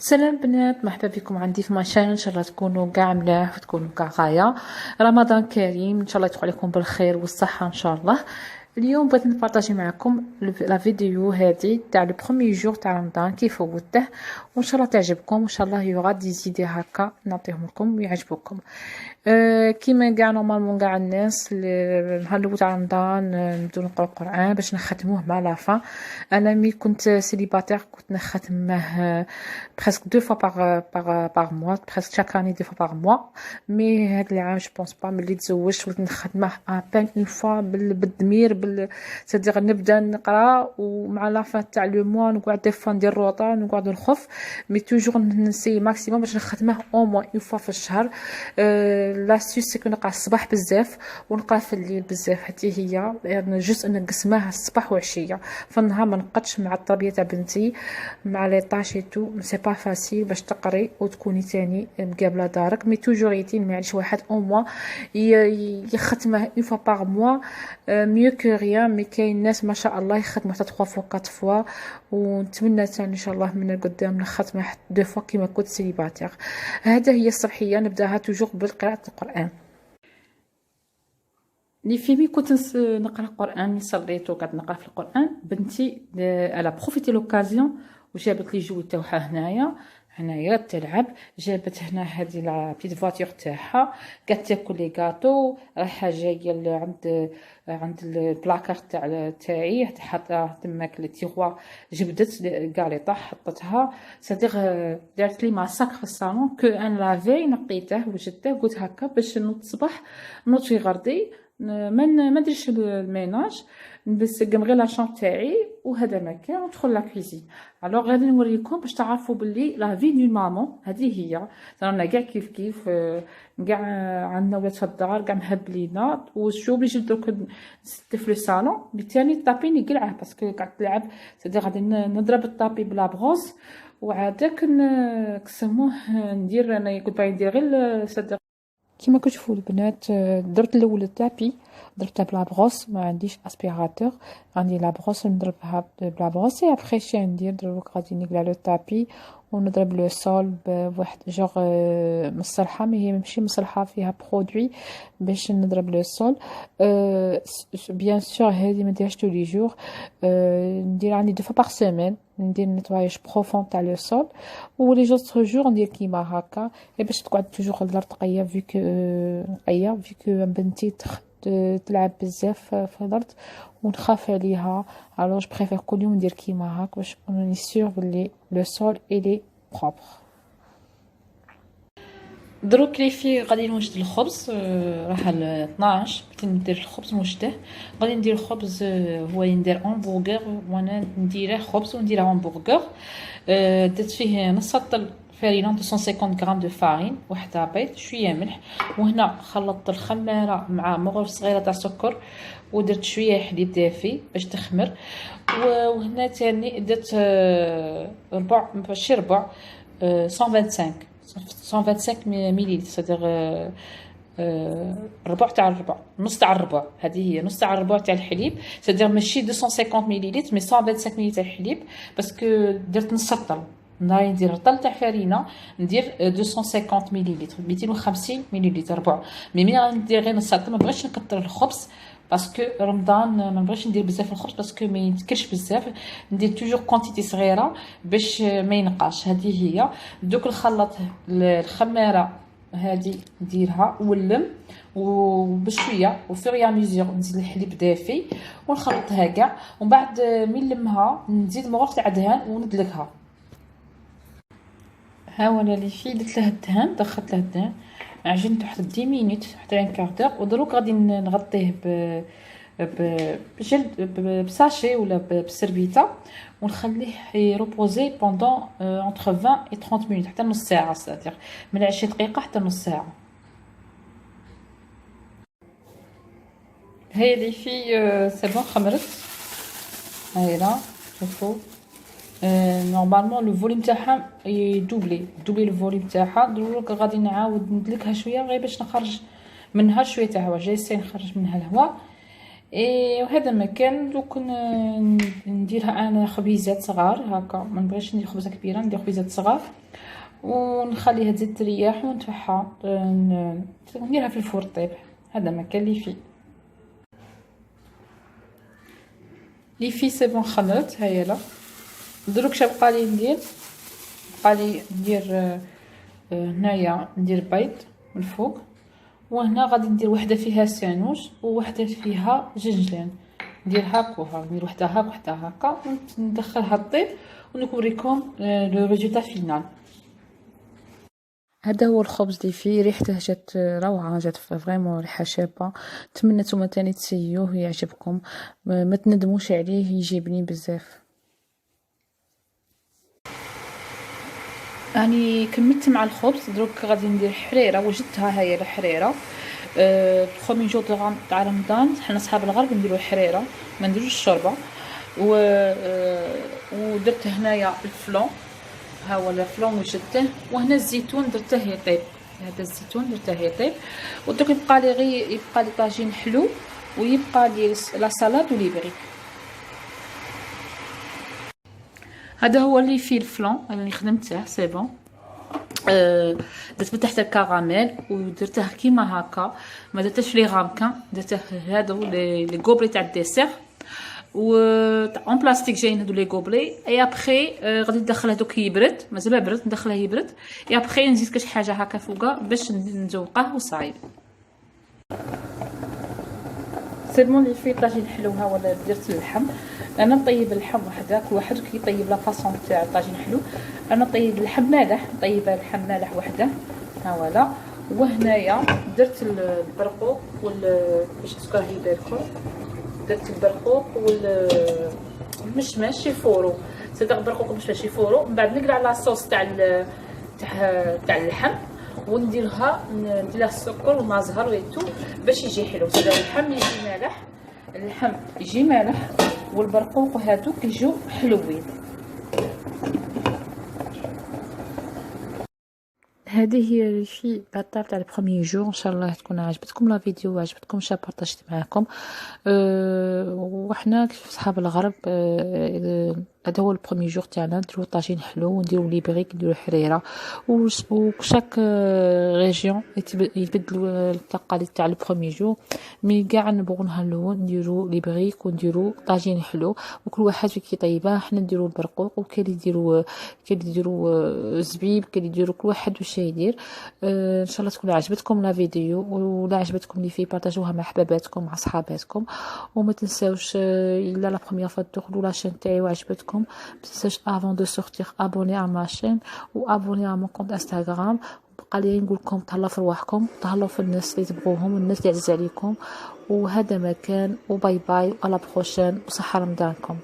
سلام بنات، مرحبا بكم عندي في ماشين. ان شاء الله تكونوا كاع ملاح وتكونوا كاع غايه. رمضان كريم، ان شاء الله يدخل عليكم بالخير والصحه ان شاء الله. اليوم بغيت نبارطاجي معكم لا فيديو هذه تاع لو بروميي جور تاع رمضان كيف فوته، وان شاء الله تعجبكم وان شاء الله يوغا دي زيدي هكا نعطيهم لكم ويعجبوكم. كيما كاع نورمالمون كاع الناس النهار الاول تاع رمضان نبداو نقراو القران باش نختموه مع لافا. انا مي كنت سيليباتير كنت نختمه presque deux fois par mois, presque chaque année deux fois par mois. Mais هاد العام je pense pas ملي تزوجت وليت نخدمه ابان اون فوا بالدمير سادير نبدا نقرا ومع لافا تاع لو موا نقعد دي فوا ندير روطه نقعد نخف. مي توجور نسي ماكسيموم باش نخدمه او موان اون فوا في الشهر. لاسيس سي نقرا الصباح بزاف ونقرا في الليل بزاف. هذه هي يعني جوست نقسمها الصباح وعشيه. في النهار ما نقدش مع التربيه تاع بنتي مع لي طاش اي تو سي با فاسيل باش تقري وتكوني تاني مقابله دارك. مي توجور يتين ما يعيش واحد او موا يختمه اون فوا باغ موا ميو كو ريان. مي كاين ناس ما شاء الله يخدموا حتى 3 فوا 4 فوا، ونتمنى تاني ان شاء الله من القدام نختمه 2 فوا كيما كنت سيليباتير. هذا هي الصبحيه نبداها توجور بقراءه القران. لي فيمي كنت نقرا القران صليت وقعدت نقرا في القران. بنتي على بروفيتي لوكازيون وجابت لي جو تاعها هنايا تلعب. جابت هنا هذه لا بيت فواتور تاعها قالت تاكل لي غاتو. رايحه جايه عند البلاكار تاعي حاطه تماك لي تيغوا. جبدت كاع لي طاح حطتها صديق. دارت لي ماساك في الصالون كو ان لافي نقيته وجدته قلت هكا باش نوض الصباح نوض في غردي ما نديرش الميناج نسقم غير لاشون تاعي وهذا مكان وندخل لا كويزين. الوغ غادي نوريكم باش تعرفوا باللي لا في دو مامون هذه هي. رانا كاع كيف كاع عندنا ولاد في الدار كاع مهبلينا وشو بلي جبت دوك في لو صالون بالتالي الطابي نقلعه باسكو قاعد تلعب سدي غادي نضرب الطابي بلا بغوص وعاداك نسموه ندير انا كنت باغي ندير غير صدق كيما كتشوفوا البنات. درت الاول التابي ضربتها بلا بغوص، ما عنديش اسبيراتور، عندي لا بغوص نضربها بلا بغوص. اي ابري شي ندير دروك غادي نقلع لو تابي ونضرب لو سول بواحد جوغ مصلحه. مي هي ماشي مصلحه فيها برودوي باش نضرب لو سول. بيان سور هذه ما نديرهاش طول لي جور. ندير عندي دو فوا باغ سيمين ندير نيتواياج بروفون تاع لو سول ولي جوستر جور ندير كيما هكا باش تقعد توجور الدار تقيه فيك نقيه فيك بنتي تلعب بزاف في الارض ونخاف عليها. الوغ جو بريفير كل يوم ندير كيما هكا باش نكون سيغ بلي لو سول الي بروبر. دروك لي في غادي نوجد الخبز. راح 12 بغيت ندير الخبز موجده. غادي ندير الخبز هو ندير همبرغر وانا نديره خبز ونديره همبرغر. درت فيه نص طل فرينه 250 غرام دو فارين، وحده بيض، شويه ملح. وهنا خلطت الخماره مع مغرف صغيره تاع سكر ودرت شويه حليب دافي باش تخمر. وهنا تاني درت ربع ماشي ربع 125 مليلتر صدر ربع تاع الربع نص تاع الربع. هذه هي نص تاع الربع تاع الحليب صدر ماشي 250 مليلتر مي 125 مليلتر الحليب باسكو درت نص الطل. نهار ندير طل تاع فرينه ندير 250 مليلتر 250 مليلتر ربع. مي ملي ندير غير نص الطل ما بغيتش نكثر الخبز باسكو رمضان ما نبغيش ندير بزاف الخبز باسكو ما يتكلش بزاف. ندير توجور كونتيتي صغيره باش ما ينقاش. هذه هي دوك نخلط الخماره هذه نديرها واللم وبشويه وفيريا ميزور نزيد الحليب دافي ونخلطها كاع. ومن بعد من نلمها نزيد مغرف تاع دهان وندلكها. ها ولا لي في درت له الدهان دخلت له الدهان عجنت واحد 10 مينوت حتى ان كارتور. ودروك غادي نغطيه بجلد بساشي ولا بسربيته ونخليه يروبوزي بوندون انتر 20 و 30 مينوت حتى نص ساعه صافي من 20 دقيقه حتى نص ساعه. هي اللي في سي بون خمرت. هايلا شوفوا نورمالمون لو فوليوم تاعها دوبلي لو فوليوم تاعها. دروك غادي نعاود ندلكها شويه غير باش نخرج منها شويه تاع هواء. جاي نخرج منها الهواء وهذا مكان دوك نديرها انا خبيزات صغار هكا، ما نبغيش ندير خبزه كبيره، ندير خبيزات صغار ونخليها تزيد تريح ونتفحها نديرها في الفور طيب. هذا مكان لي في سي بون خلطت. هيا لا دروك شا بقى لي ندير هنايا ندير بيض من الفوق، وهنا غادي ندير وحده فيها سانوج ووحده فيها جنجلان، ندير هاكا وها، ندير وحده هاك وحده هاكا وندخلها طيب ونوريكم لو ريزولتا فينال. هذا هو الخبز اللي فيه ريحته جات روعه، جات فريمون ريحه شابه. نتمنى نتوما تاني تسيوه يعجبكم، ما تندموش عليه، يجي بنين بزاف. راني كملت مع الخبز، دروك غادي ندير حريره وجدتها. هي الحريره برومي جور تاع رمضان حنا صحاب الغرب نديرو الحريره ما نديروش الشوربه. ودرت هنايا الفلون، ها هو الفلون وجدته، وهنا الزيتون درته يطيب، هذا الزيتون درته يطيب. ودروك يبقى لي غير طاجين حلو، ويبقى لي لا سالاد ولي بريك. هذا هو اللي فيه الفلون اللي خدمته سي بون. درت من تحت الكراميل ودرته كيما هكا، ما درتش لي غامكان، درته هادو لي غوبلي تاع الديسير و اون بلاستيك جايين هادو لي غوبلي. اي ابخي غادي ندخل هادوك يبرد، مازال برد ندخله يبرد، اي ابخي نزيد كاش حاجه هكا فوقه باش نزوقه وصايب. سي بون اللي فيه طاجين حلو. ها ولا درت اللحم، انا نطيب اللحم وحده، كل واحد كيطيب لا فاصون تاع الطاجين حلو. انا نطيب اللحم مالح، نطيبه اللحم مالح وحده. ها ولا وهنايا درت البرقوق باش تسكر يباركو، درت البرقوق والمشمش يفورو، صدق البرقوق والمشمش يفورو. من بعد نقلع على الصوص تاع اللحم ونديرها السكر ومع زهر ويتو باش يجي حلو. صدق اللحم يجي مالح والبرقوق هادوك يجوا حلوين. هذه هي الشيء الطاب تاع البروميي جور. ان شاء الله تكون عجبتكم لا فيديو وعجبتكم شا بارطاجت معاكم. وحنا صحاب الغرب هذا هو البروميي جور تاعنا، نديرو طاجين حلو ونديرو لي بريك، نديرو حريره، وشاك ريجيون يبدلوا التقاليد تاع البروميي جور. مي كاع نبغوا نهلو نديرو لي بريك ونديرو طاجين حلو، وكل واحد كي يطيبها. حنا نديرو البرقوق وكاين اللي يديروا زبيب، كاين اللي يديروا كل واحد واش يدير. ان شاء الله تكون عجبتكم لا فيديو، ولا عجبتكم لي في بارطاجوها مع حباباتكم مع صحاباتكم. وما تنساوش الا لا بروميير فوا تدخلوا لا شين تاعي وعجبتكم، ما تنساوش افون دو سورتير ابوني على ما شين وابوني على مون كونت انستغرام. بقى لي نقول لكم تهلاو في رواحكم، تهلاو في الناس اللي تبغوهم والناس اللي عزيز عليكم. وهذا مكان، وباي باي، وعلى بروشين، وصحه رمضانكم.